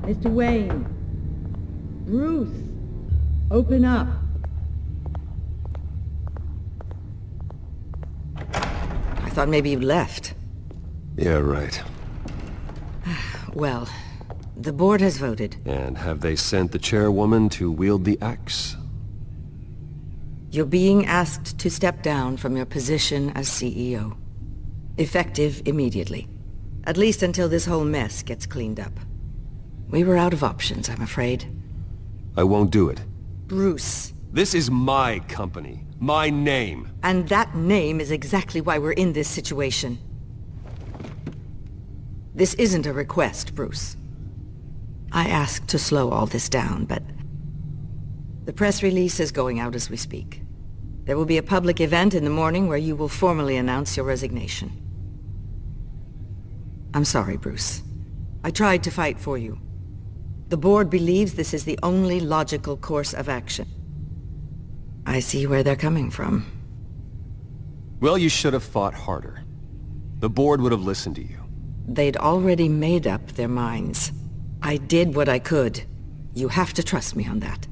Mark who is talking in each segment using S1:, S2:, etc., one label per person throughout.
S1: Mr. Wayne. Bruce. Open up.
S2: I thought maybe you left.
S3: Yeah, right.
S2: Well, the board has voted.
S3: And have they sent the chairwoman to wield the axe?
S2: You're being asked to step down from your position as CEO. Effective immediately. At least until this whole mess gets cleaned up. We were out of options, I'm afraid.
S3: I won't do it.
S2: Bruce.
S3: This is my company. My name.
S2: And that name is exactly why we're in this situation. This isn't a request, Bruce. I asked to slow all this down, but... the press release is going out as we speak. There will be a public event in the morning where you will formally announce your resignation. I'm sorry, Bruce. I tried to fight for you. The board believes this is the only logical course of action. I see where they're coming from.
S3: Well, you should have fought harder. The board would have listened to you.
S2: They'd already made up their minds. I did what I could. You have to trust me on that.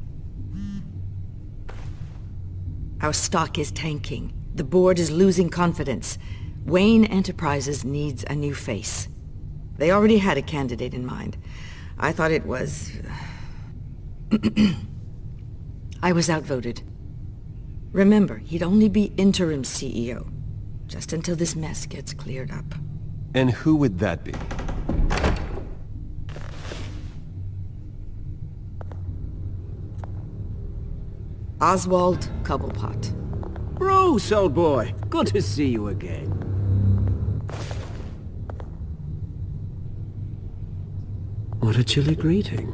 S2: Our stock is tanking. The board is losing confidence. Wayne Enterprises needs a new face. They already had a candidate in mind. I thought it was... I was outvoted. Remember, he'd only be interim CEO, just until this mess gets cleared up.
S3: And who would that be?
S2: Oswald Cobblepot.
S4: Bruce, old boy. Good to see you again. What a chilly greeting.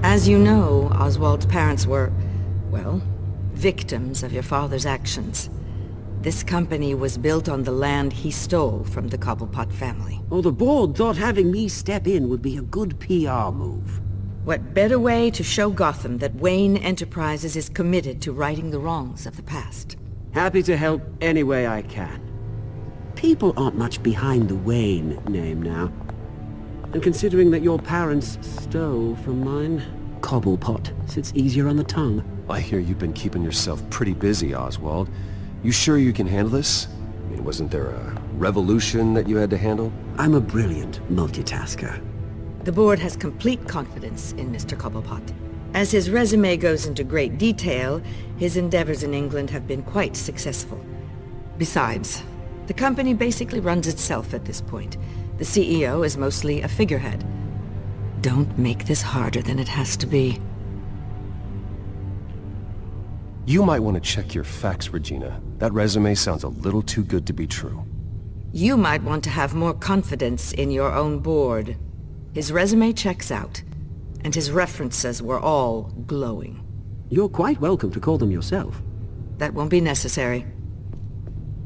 S2: As you know, Oswald's parents were, well, victims of your father's actions. This company was built on the land he stole from the Cobblepot family.
S4: Oh, the board thought having me step in would be a good PR move.
S2: What better way to show Gotham that Wayne Enterprises is committed to righting the wrongs of the past?
S4: Happy to help any way I can. People aren't much behind the Wayne name now. And considering that your parents stole from mine, Cobblepot sits easier on the tongue.
S3: I hear you've been keeping yourself pretty busy, Oswald. You sure you can handle this? I mean, wasn't there a revolution that you had to handle?
S4: I'm a brilliant multitasker.
S2: The board has complete confidence in Mr. Cobblepot. As his resume goes into great detail, his endeavors in England have been quite successful. Besides, the company basically runs itself at this point. The CEO is mostly a figurehead. Don't make this harder than it has to be.
S3: You might want to check your facts, Regina. That resume sounds a little too good to be true.
S2: You might want to have more confidence in your own board. His resume checks out, and his references were all glowing.
S4: You're quite welcome to call them yourself.
S2: That won't be necessary.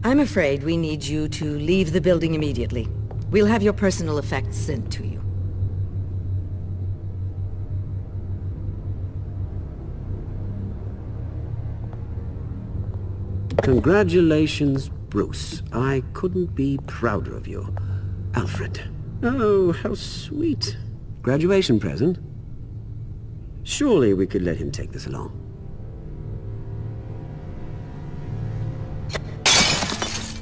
S2: I'm afraid we need you to leave the building immediately. We'll have your personal effects sent to you.
S4: Congratulations, Bruce. I couldn't be prouder of you. Alfred. Oh, how sweet. Graduation present? Surely we could let him take this along.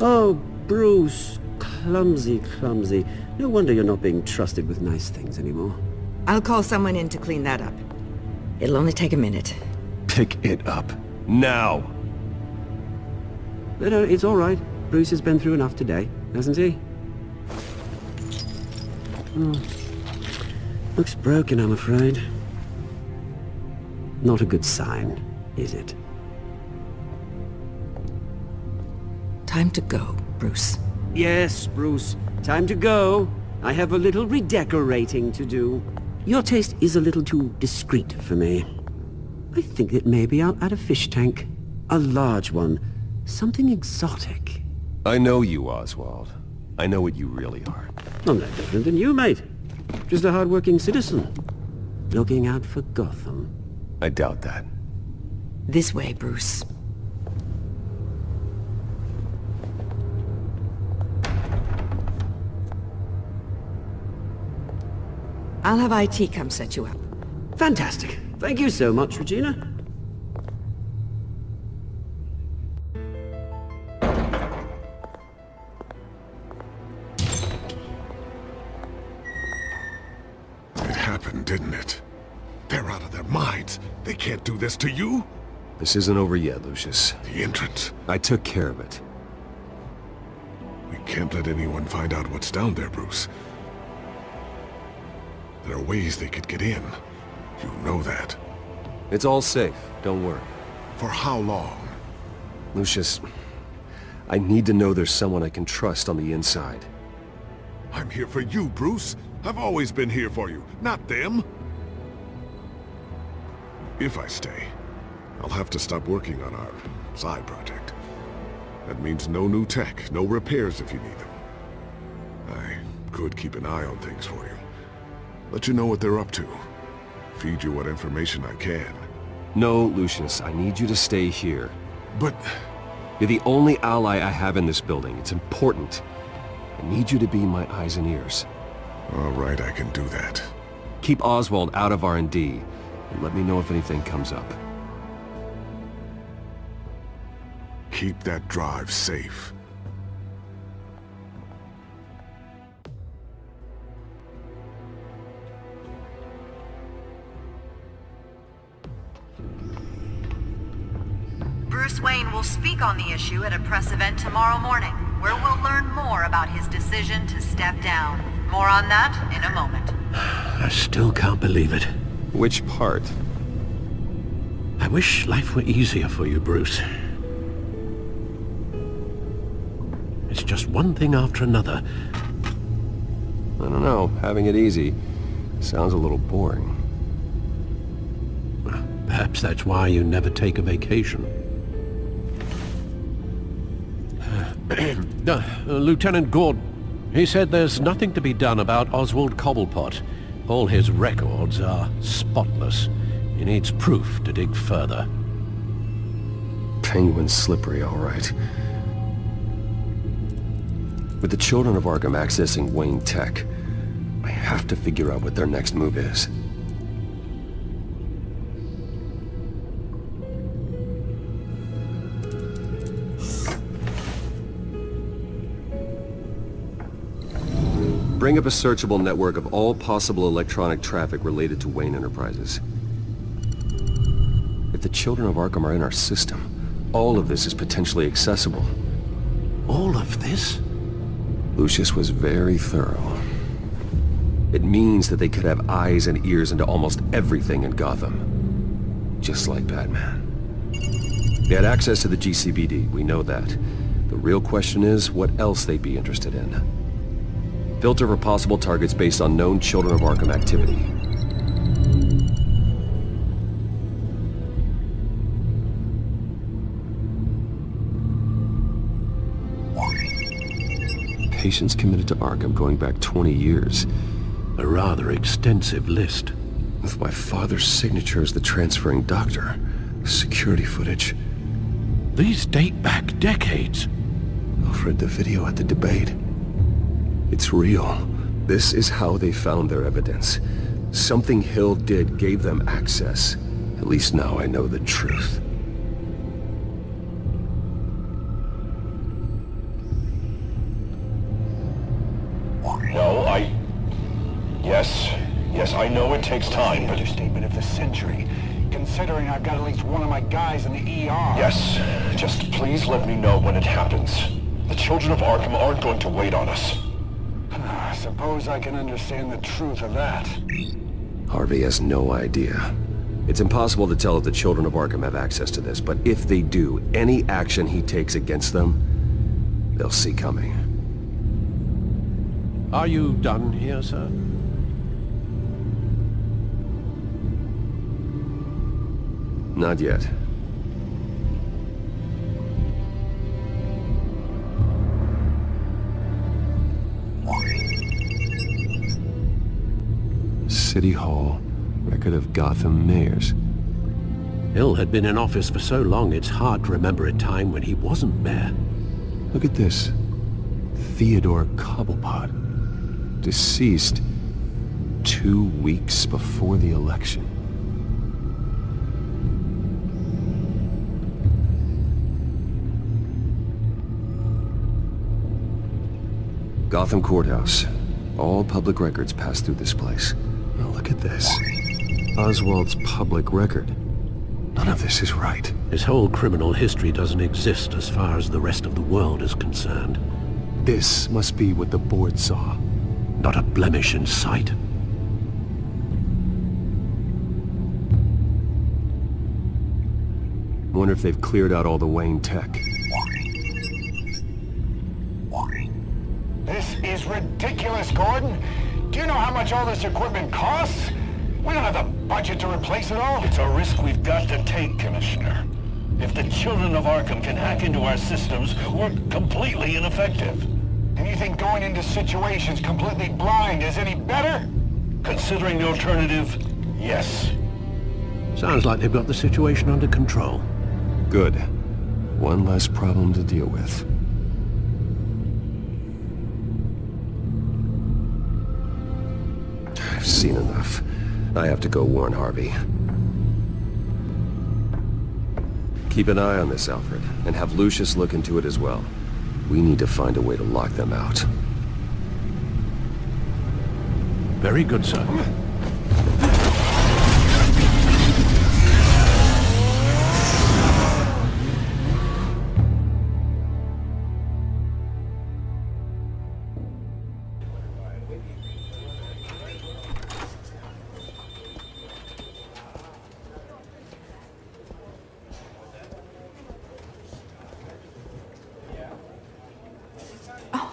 S4: Oh, Bruce. Clumsy, clumsy. No wonder you're not being trusted with nice things anymore.
S2: I'll call someone in to clean that up. It'll only take a minute.
S3: Pick it up. Now!
S4: No, it's all right. Bruce has been through enough today, hasn't he? Looks broken, I'm afraid. Not a good sign, is it?
S2: Time to go, Bruce.
S4: Yes, Bruce. Time to go. I have a little redecorating to do. Your taste is a little too discreet for me. I think that maybe I'll add a fish tank. A large one. Something exotic.
S3: I know you, Oswald. I know what you really are.
S4: I'm no different than you, mate. Just a hard-working citizen. Looking out for Gotham.
S3: I doubt that.
S2: This way, Bruce. I'll have IT come set you up.
S4: Fantastic. Thank you so much, Regina.
S5: It happened, didn't it? They're out of their minds. They can't do this to you.
S3: This isn't over yet, Lucius.
S5: The entrance.
S3: I took care of it.
S5: We can't let anyone find out what's down there, Bruce. There are ways they could get in. You know that.
S3: It's all safe. Don't worry.
S5: For how long?
S3: Lucius, I need to know there's someone I can trust on the inside.
S5: I'm here for you, Bruce. I've always been here for you, not them. If I stay, I'll have to stop working on our side project. That means no new tech, no repairs if you need them. I could keep an eye on things for you. Let you know what they're up to. Feed you what information I can.
S3: No, Lucius, I need you to stay here.
S5: But
S3: You're the only ally I have in this building. It's important. I need you to be my eyes and ears.
S5: all right, I can do that.
S3: Keep Oswald out of R&D, and let me know if anything comes up.
S5: Keep that drive safe.
S6: Bruce Wayne will speak on the issue at a press event tomorrow morning, where we'll learn more about his decision to step down. More on that in a moment.
S7: I still can't believe it.
S3: Which part?
S7: I wish life were easier for you, Bruce. It's just one thing after another.
S3: I don't know. Having it easy sounds a little boring.
S7: Perhaps that's why you never take a vacation. Lieutenant Gordon, he said there's nothing to be done about Oswald Cobblepot. All his records are spotless. He needs proof to dig further.
S3: Penguin's slippery, all right. With the Children of Arkham accessing Wayne Tech, I have to figure out what their next move is. Bring up a searchable network of all possible electronic traffic related to Wayne Enterprises. If the Children of Arkham are in our system, all of this is potentially accessible.
S7: All of this?
S3: Lucius was very thorough. It means that they could have eyes and ears into almost everything in Gotham. Just like Batman. They had access to the GCPD, we know that. The real question is what else they'd be interested in. Filter for possible targets based on known Children of Arkham activity. Patients committed to Arkham going back 20 years.
S7: A rather extensive list.
S3: With my father's signature as the transferring doctor. Security footage.
S7: These date back decades.
S3: I've read the video at the debate. It's real. This is how they found their evidence. Something Hill did gave them access. At least now I know the truth.
S8: No, Yes, I know it takes time, but...
S9: Understatement of the century, considering I've got at least one of my guys in the ER.
S8: Yes, just please let me know when it happens. The Children of Arkham aren't going to wait on us.
S9: I suppose I can understand the truth of that.
S3: Harvey has no idea. It's impossible to tell if the Children of Arkham have access to this, but if they do, any action he takes against them, they'll see coming.
S7: Are you done here, sir?
S3: Not yet. City Hall, record of Gotham mayors.
S7: Hill had been in office for so long it's hard to remember a time when he wasn't mayor.
S3: Look at this. Theodore Cobblepot. Deceased 2 weeks before the election. Gotham Courthouse. All public records pass through this place. Oh, look at this. Oswald's public record. None of this is right.
S7: His whole criminal history doesn't exist as far as the rest of the world is concerned.
S3: This must be what the board saw.
S7: Not a blemish in sight.
S3: Wonder if they've cleared out all the Wayne tech.
S9: This is ridiculous, Gordon. Do you know how much all this equipment costs? We don't have the budget to replace it all.
S8: It's a risk we've got to take, Commissioner. If the children of Arkham can hack into our systems, we're completely ineffective.
S9: And you think going into situations completely blind is any better?
S8: Considering the alternative, yes.
S7: Sounds like they've got the situation under control.
S3: Good. One less problem to deal with. I've seen enough. I have to go warn Harvey. Keep an eye on this, Alfred, and have Lucius look into it as well. We need to find a way to lock them out.
S7: Very good, sir.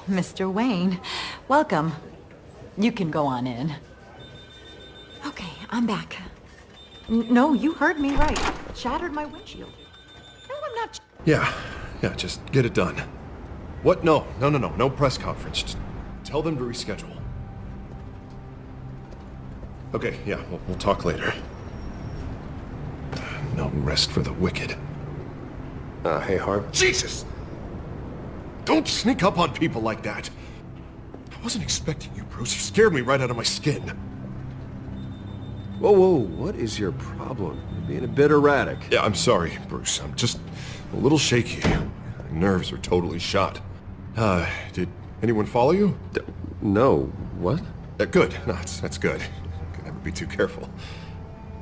S6: Mr. Wayne, welcome. You can go on in. Okay, I'm back. No, you heard me right. Shattered my windshield. No, I'm not...
S10: Yeah, just get it done. What? No press conference. Just tell them to reschedule. Okay, yeah, we'll talk later. No rest for the wicked.
S3: Hey, Harv.
S10: Jesus! Don't sneak up on people like that. I wasn't expecting you, Bruce. You scared me right out of my skin.
S3: Whoa, what is your problem? You're being a bit erratic.
S10: Yeah, I'm sorry, Bruce. I'm just a little shaky. My nerves are totally shot. Did anyone follow you?
S3: No. What?
S10: Good. No, that's good. Could never be too careful.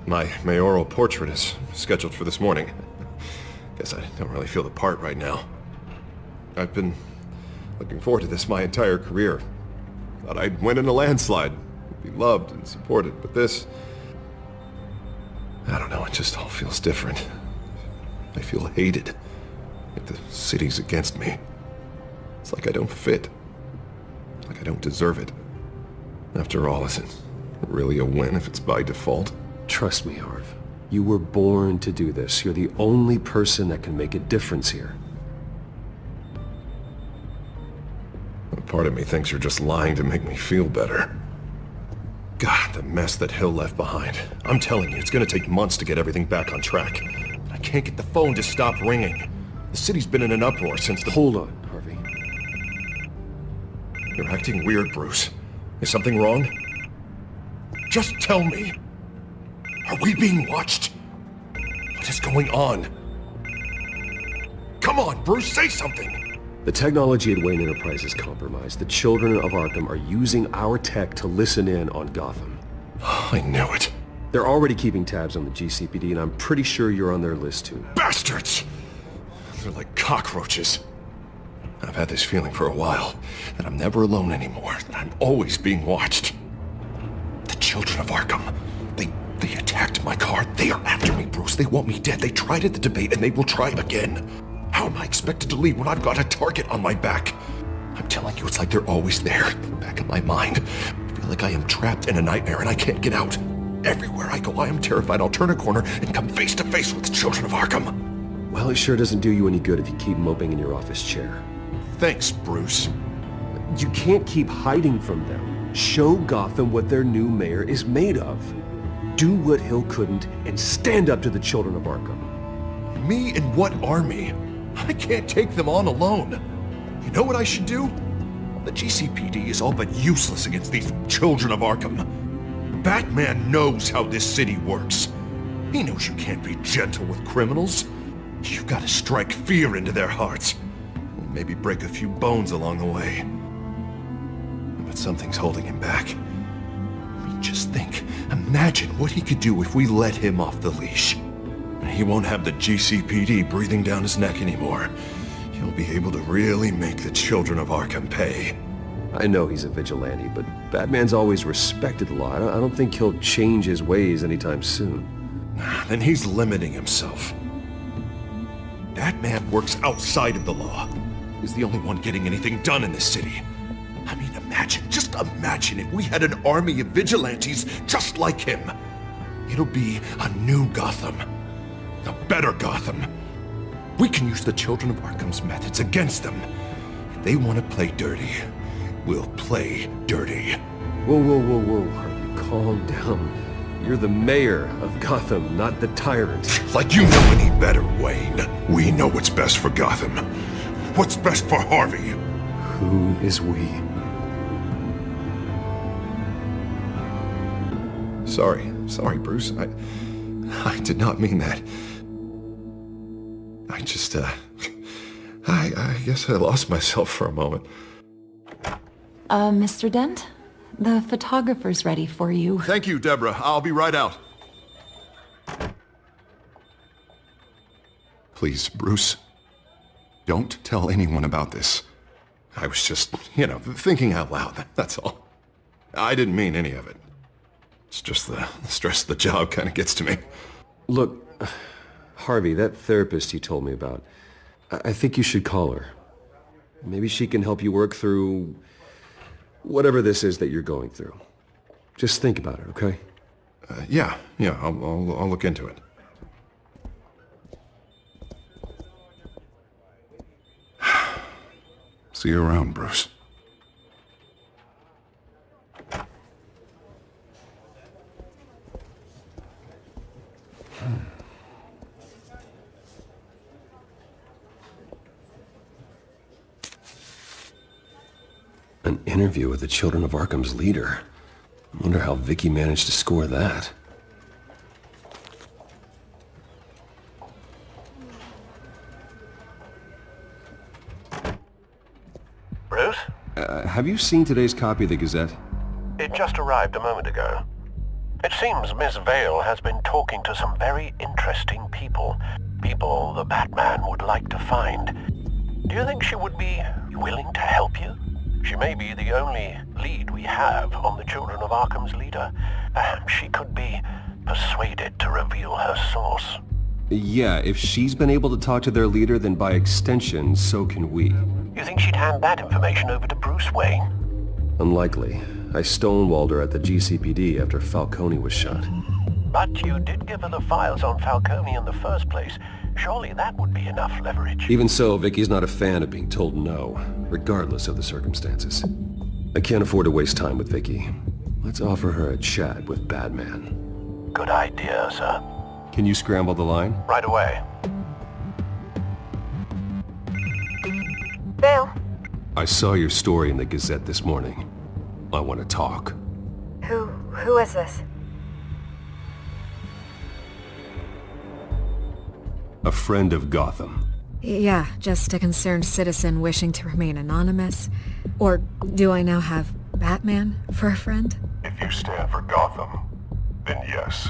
S10: My mayoral portrait is scheduled for this morning. Guess I don't really feel the part right now. I've been looking forward to this my entire career. Thought I'd win in a landslide, be loved and supported, but this... I don't know, it just all feels different. I feel hated. Like the city's against me. It's like I don't fit. Like I don't deserve it. After all, is it really a win if it's by default?
S3: Trust me, Harv. You were born to do this. You're the only person that can make a difference here.
S10: Part of me thinks you're just lying to make me feel better. God, the mess that Hill left behind. I'm telling you, it's gonna take months to get everything back on track. I can't get the phone to stop ringing. The city's been in an uproar since the...
S3: Hold on, Harvey.
S10: You're acting weird, Bruce. Is something wrong? Just tell me. Are we being watched? What is going on? Come on, Bruce, say something!
S3: The technology at Wayne Enterprise is compromised. The children of Arkham are using our tech to listen in on Gotham.
S10: I knew it.
S3: They're already keeping tabs on the GCPD, and I'm pretty sure you're on their list too.
S10: Bastards! They're like cockroaches. I've had this feeling for a while, that I'm never alone anymore, that I'm always being watched. The children of Arkham, they attacked my car. They are after me, Bruce. They want me dead. They tried at the debate, and they will try again. How am I expected to leave when I've got a target on my back? I'm telling you, it's like they're always there, in the back of my mind. I feel like I am trapped in a nightmare and I can't get out. Everywhere I go, I am terrified I'll turn a corner and come face to face with the children of Arkham.
S3: Well, it sure doesn't do you any good if you keep moping in your office chair.
S10: Thanks, Bruce.
S3: You can't keep hiding from them. Show Gotham what their new mayor is made of. Do what Hill couldn't and stand up to the children of Arkham.
S10: Me and what army? I can't take them on alone. You know what I should do? The GCPD is all but useless against these children of Arkham. Batman knows how this city works. He knows you can't be gentle with criminals. You gotta strike fear into their hearts. And maybe break a few bones along the way. But something's holding him back. I mean, just think. Imagine what he could do if we let him off the leash. He won't have the GCPD breathing down his neck anymore. He'll be able to really make the children of Arkham pay.
S3: I know he's a vigilante, but Batman's always respected the law. I don't think he'll change his ways anytime soon.
S10: Then he's limiting himself. Batman works outside of the law. He's the only one getting anything done in this city. I mean, just imagine if we had an army of vigilantes just like him. It'll be a new Gotham. A better Gotham. We can use the children of Arkham's methods against them. If they want to play dirty, we'll play dirty.
S3: Whoa, Harvey, calm down. You're the mayor of Gotham, not the tyrant.
S5: Like you know any better, Wayne. We know what's best for Gotham. What's best for Harvey?
S3: Who is we?
S10: Sorry, Bruce. I did not mean that. I just, I guess I lost myself for a moment.
S6: Mr. Dent? The photographer's ready for you.
S10: Thank you, Deborah. I'll be right out. Please, Bruce, don't tell anyone about this. I was just, thinking out loud, that's all. I didn't mean any of it. It's just the stress of the job kind of gets to me.
S3: Look, Harvey, that therapist you told me about, I think you should call her. Maybe she can help you work through whatever this is that you're going through. Just think about it, okay?
S10: Yeah, I'll look into it. See you around, Bruce.
S3: An interview with the Children of Arkham's leader. I wonder how Vicky managed to score that.
S8: Bruce?
S3: Have you seen today's copy of the Gazette?
S8: It just arrived a moment ago. It seems Miss Vale has been talking to some very interesting people. People the Batman would like to find. Do you think she would be willing to help you? She may be the only lead we have on the Children of Arkham's leader. Perhaps she could be persuaded to reveal her source.
S3: Yeah, if she's been able to talk to their leader, then by extension, so can we.
S8: You think she'd hand that information over to Bruce Wayne?
S3: Unlikely. I stonewalled her at the GCPD after Falcone was shot.
S8: But you did give her the files on Falcone in the first place. Surely that would be enough leverage.
S3: Even so, Vicky's not a fan of being told no, regardless of the circumstances. I can't afford to waste time with Vicky. Let's offer her a chat with Batman.
S8: Good idea, sir.
S3: Can you scramble the line?
S8: Right away.
S11: Vale,
S3: I saw your story in the Gazette this morning. I want to talk.
S11: who is this?
S3: A friend of Gotham.
S11: Yeah, just a concerned citizen wishing to remain anonymous. Or do I now have Batman for a friend?
S9: If you stand for Gotham, then yes.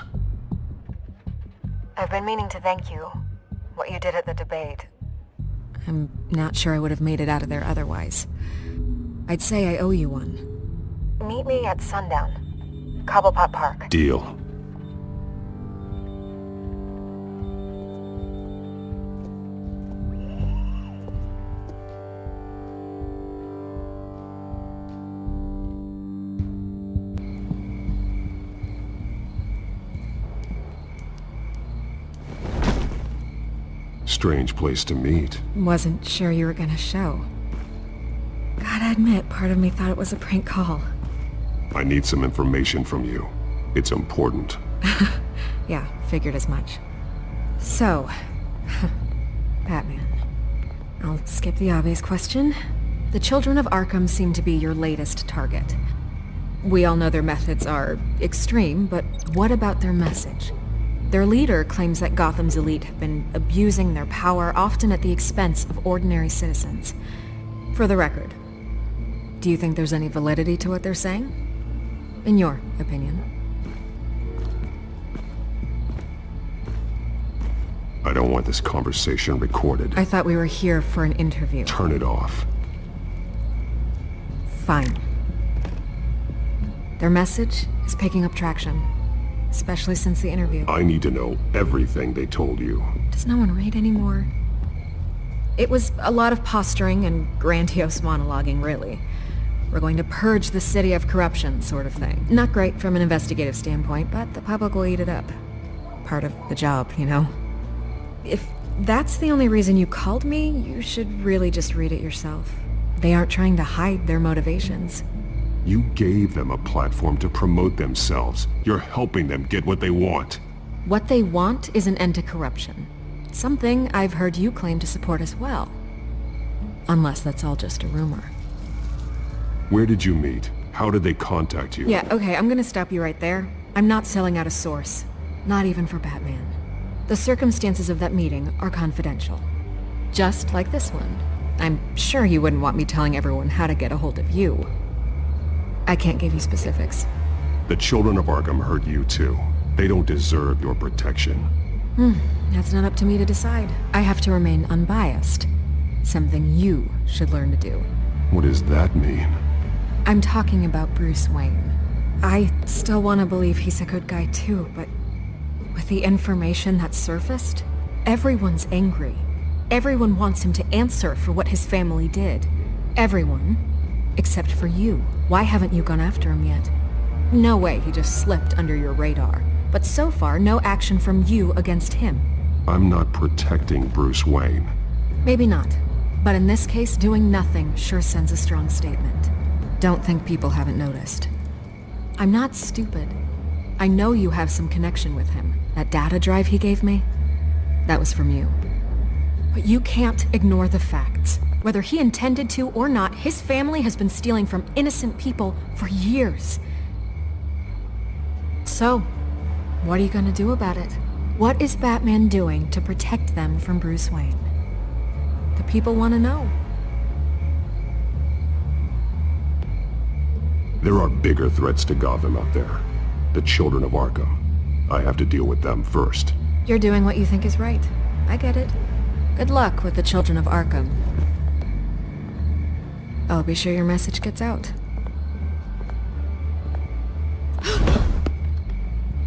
S11: I've been meaning to thank you. What you did at the debate.
S6: I'm not sure I would have made it out of there otherwise. I'd say I owe you one.
S11: Meet me at sundown. Cobblepot Park.
S3: Deal. Strange place to meet.
S6: Wasn't sure you were gonna show. Gotta admit, part of me thought it was a prank call.
S5: I need some information from you. It's important.
S11: Yeah, figured as much. So, Batman. I'll skip the obvious question. The Children of Arkham seem to be your latest target. We all know their methods are extreme, but what about their message? Their leader claims that Gotham's elite have been abusing their power, often at the expense of ordinary citizens. For the record, do you think there's any validity to what they're saying? In your opinion?
S5: I don't want this conversation recorded.
S11: I thought we were here for an interview.
S5: Turn it off.
S11: Fine. Their message is picking up traction, especially since the interview.
S5: I need to know everything they told you.
S11: Does no one read anymore? It was a lot of posturing and grandiose monologuing, really. We're going to purge the city of corruption, sort of thing. Not great from an investigative standpoint, but the public will eat it up. Part of the job, you know? If that's the only reason you called me, you should really just read it yourself. They aren't trying to hide their motivations.
S5: You gave them a platform to promote themselves. You're helping them get what they want.
S11: What they want is an end to corruption. Something I've heard you claim to support as well. Unless that's all just a rumor.
S5: Where did you meet? How did they contact you?
S11: Yeah, okay, I'm gonna stop you right there. I'm not selling out a source. Not even for Batman. The circumstances of that meeting are confidential. Just like this one. I'm sure you wouldn't want me telling everyone how to get a hold of you. I can't give you specifics.
S5: The Children of Arkham hurt you too. They don't deserve your protection.
S11: That's not up to me to decide. I have to remain unbiased. Something you should learn to do.
S5: What does that mean?
S11: I'm talking about Bruce Wayne. I still want to believe he's a good guy too, but with the information that surfaced, everyone's angry. Everyone wants him to answer for what his family did. Everyone, except for you. Why haven't you gone after him yet? No way he just slipped under your radar. But so far, no action from you against him.
S5: I'm not protecting Bruce Wayne.
S11: Maybe not. But in this case, doing nothing sure sends a strong statement. Don't think people haven't noticed. I'm not stupid. I know you have some connection with him. That data drive he gave me, that was from you. But you can't ignore the facts. Whether he intended to or not, his family has been stealing from innocent people for years. So, what are you gonna do about it? What is Batman doing to protect them from Bruce Wayne? The people want to know.
S5: There are bigger threats to Gotham out there. The Children of Arkham. I have to deal with them first.
S11: You're doing what you think is right. I get it. Good luck with the Children of Arkham. I'll be sure your message gets out.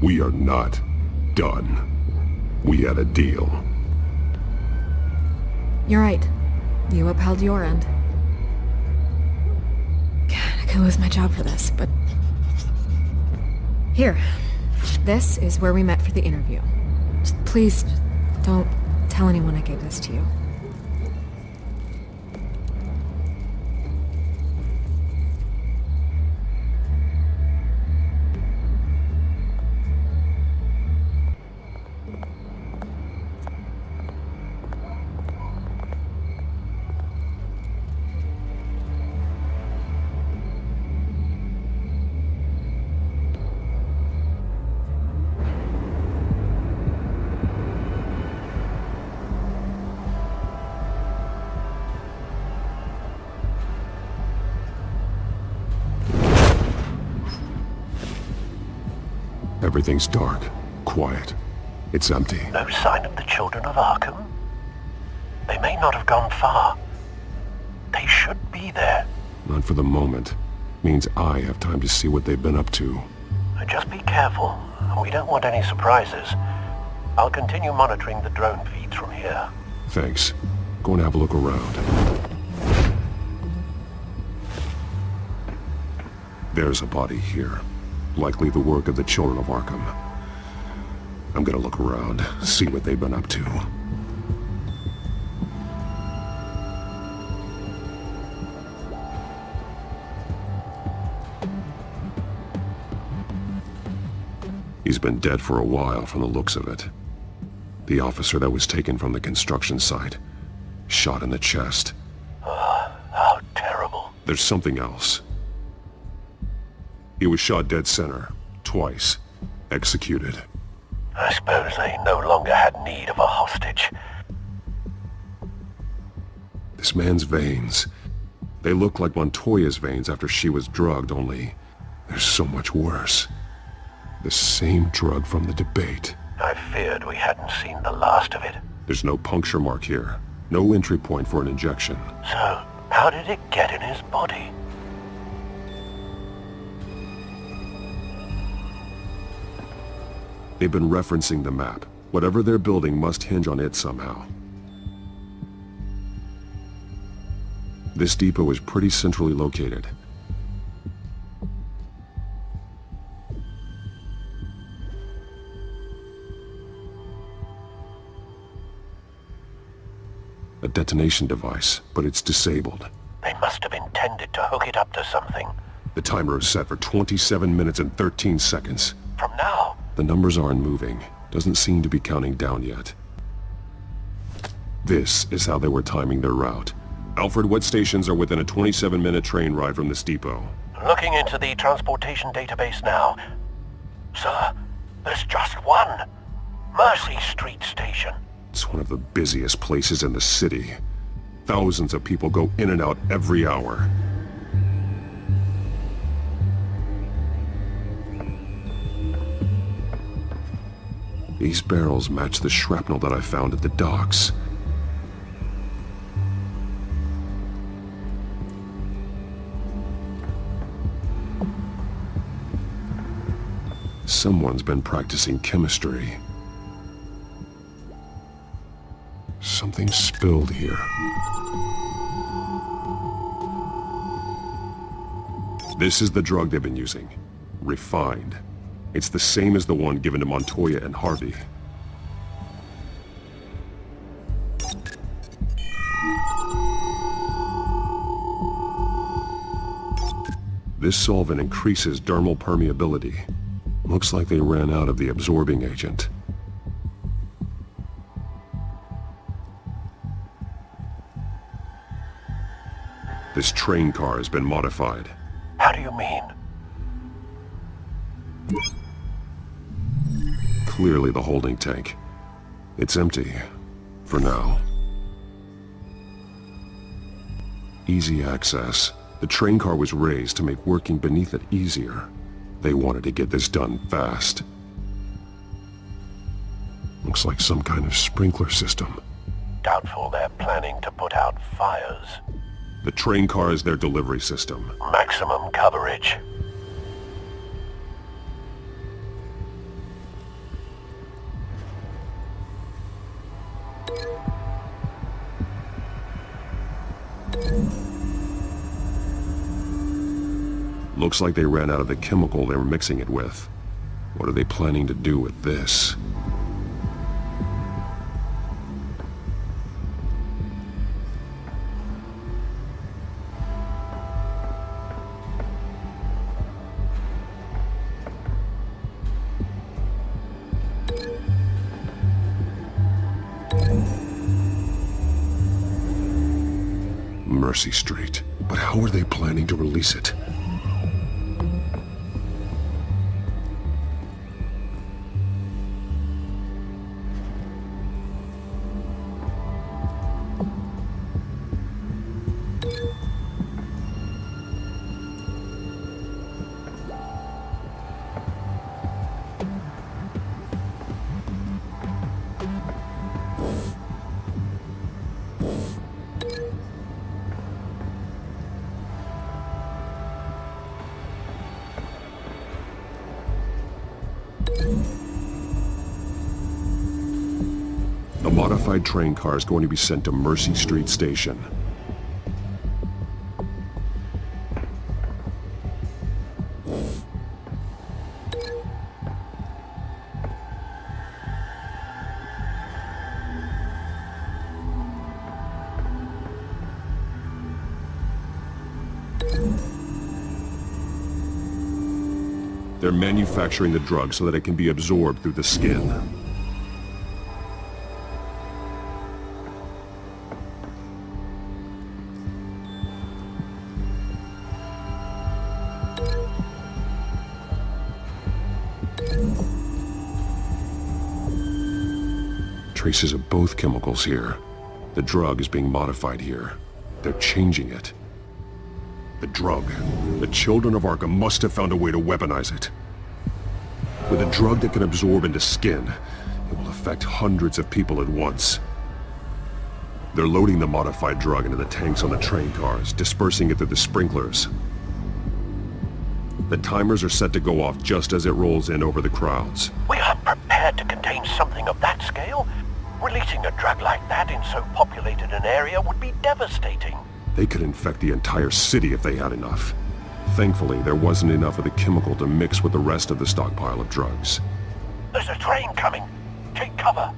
S5: We are not done. We had a deal.
S11: You're right. You upheld your end. God, I could lose my job for this, but... Here. This is where we met for the interview. Just please, don't tell anyone I gave this to you.
S5: Everything's dark, quiet. It's empty.
S8: No sign of the Children of Arkham? They may not have gone far. They should be there.
S5: Not for the moment. Means I have time to see what they've been up to.
S8: Just be careful. We don't want any surprises. I'll continue monitoring the drone feeds from here.
S5: Thanks. Going to have a look around. There's a body here. Likely the work of the Children of Arkham. I'm gonna look around, see what they've been up to. He's been dead for a while from the looks of it. The officer that was taken from the construction site. Shot in the chest.
S8: How terrible.
S5: There's something else. He was shot dead center. Twice. Executed.
S8: I suppose they no longer had need of a hostage.
S5: This man's veins. They look like Montoya's veins after she was drugged, only they're so much worse. The same drug from the debate.
S8: I feared we hadn't seen the last of it.
S5: There's no puncture mark here. No entry point for an injection.
S8: So, how did it get in his body?
S5: They've been referencing the map. Whatever they're building must hinge on it somehow. This depot is pretty centrally located. A detonation device, but it's disabled.
S8: They must have intended to hook it up to something.
S5: The timer is set for 27 minutes and 13 seconds.
S8: From now?
S5: The numbers aren't moving. Doesn't seem to be counting down yet. This is how they were timing their route. Alfred, what stations are within a 27-minute train ride from this depot?
S8: Looking into the transportation database now. Sir, there's just one. Mercy Street Station.
S5: It's one of the busiest places in the city. Thousands of people go in and out every hour. These barrels match the shrapnel that I found at the docks. Someone's been practicing chemistry. Something spilled here. This is the drug they've been using. Refined. It's the same as the one given to Montoya and Harvey. This solvent increases dermal permeability. Looks like they ran out of the absorbing agent. This train car has been modified.
S8: How do you mean?
S5: Clearly the holding tank. It's empty. For now. Easy access. The train car was raised to make working beneath it easier. They wanted to get this done fast. Looks like some kind of sprinkler system.
S8: Doubtful they're planning to put out fires.
S5: The train car is their delivery system.
S8: Maximum coverage.
S5: Looks like they ran out of the chemical they were mixing it with. What are they planning to do with this? Mercy Street. But how are they planning to release it? A modified train car is going to be sent to Mercy Street Station. They're manufacturing the drug so that it can be absorbed through the skin. Traces of both chemicals here. The drug is being modified here. They're changing it. The drug. The children of Arkham must have found a way to weaponize it. With a drug that can absorb into skin, it will affect hundreds of people at once. They're loading the modified drug into the tanks on the train cars, dispersing it through the sprinklers. The timers are set to go off just as it rolls in over the crowds.
S8: We aren't prepared to contain something of that scale. Releasing a drug like that in so populated an area would be devastating.
S5: They could infect the entire city if they had enough. Thankfully, there wasn't enough of the chemical to mix with the rest of the stockpile of drugs.
S8: There's a train coming. Take cover.